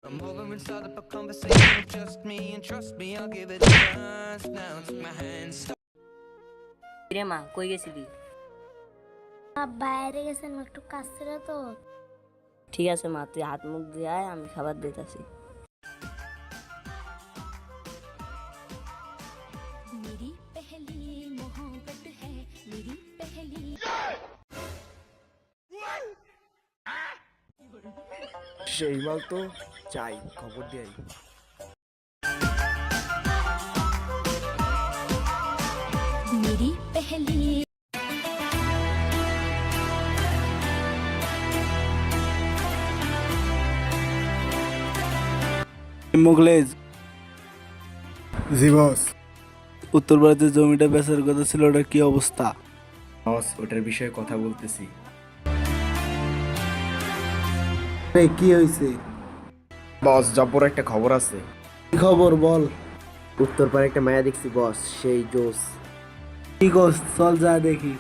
Come over and start up a conversation with just me, and trust me, I'll give it a chance. Now take my hand, stop. রে মা কই গেছিলি? বাইরে গেছেন একটু কাজ ছিল তো। ঠিক আছে মা, তুই হাত মুখ দিয়ে আয়, আমি খাবার দিতেছি। मेरी पहली मोहब्बत है, मेरी पहली। সেই মাল তো চাই, খবর দিয়ে আই। मेरी पहली মুগলেজ জি বস। উত্তর ভারতের জমিটা বেচার কথা ছিল, ওটার কি অবস্থা? বস, ওটার বিষয়ে কথা বলতেছি। কি হয়েছে? বস, জব্বর একটা খবর আছে। কি খবর বল। উত্তরপাড়ে একটা মায়া দেখছি বস, সেই জোস। কি গোস, চল যা দেখি।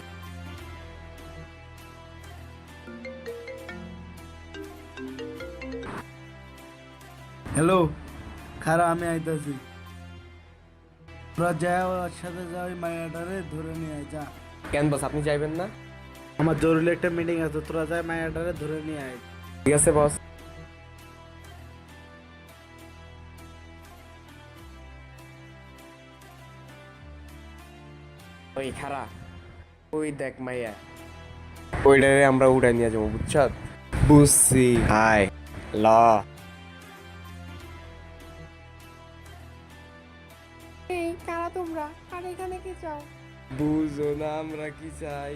হ্যালো, খারা আমি আইতাছি। তোরা যা ওর সাথে যা, ওই মায়াটারে ধরে নিয়ে আয় যা। কেন বস, আপনি যাইবেন না? আমার জরুরি একটা মিটিং আছে, তোরা যা মায়াটারে ধরে নিয়ে আয়। ঠিক আছে বস। ওই খারা, ওই দেখ মাইয়া, ওইটারে আমরা উড়াই নিয়ে যাবো, বুঝছ? বুঝছি। হাই ল এই কারা তোমরা, আর এখানে কি চাও? বুঝো না আমরা কি চাই?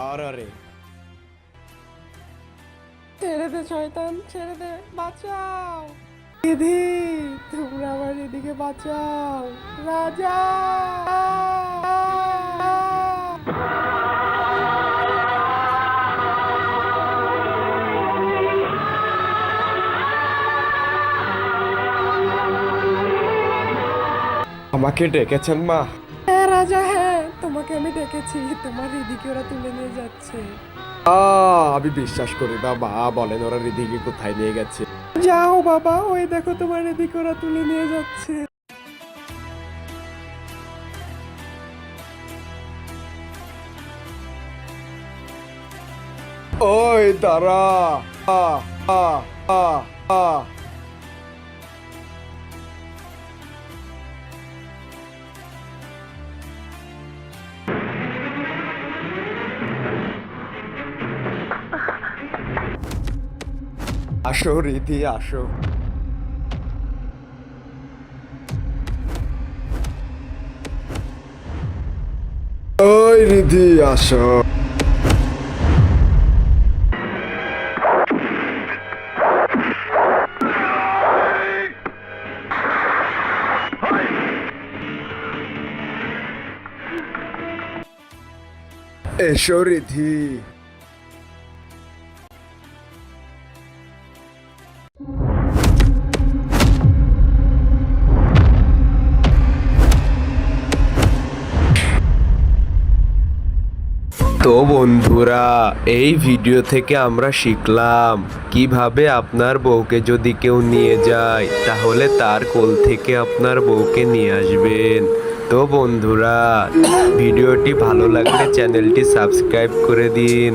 আরে ছেড়ে দে শয়তান, ছেড়ে দে, বাঁচাও দিদি, তোমরা আমার এদিকে বাঁচাও। রাজা আমাকে ডেকেছেন মা? হ্যাঁ রাজা, হ্যাঁ তোমাকে আমি ডেকেছি, তোমার এদিকে ওরা তুলে নিয়ে যাচ্ছে। আমি বিশ্বাস করি না মা, বলেন ওরা রিদিকে কোথায় নিয়ে গেছে? যাও বাবা, ওই দেখো তোমার এদিকে ওরা তুলে নিয়ে যাচ্ছে। ওই দাঁড়া। আসো রিধি, আসো। ওই রিধি আসো। এসো রিধি। তো বন্ধুরা, এই ভিডিও থেকে আমরা শিখলাম কিভাবে আপনার বউকে যদি কেউ নিয়ে যায়, তাহলে তার কোল থেকে আপনার বউকে নিয়ে আসবেন। তো বন্ধুরা, ভিডিওটি ভালো লাগলে চ্যানেলটি সাবস্ক্রাইব করে দিন।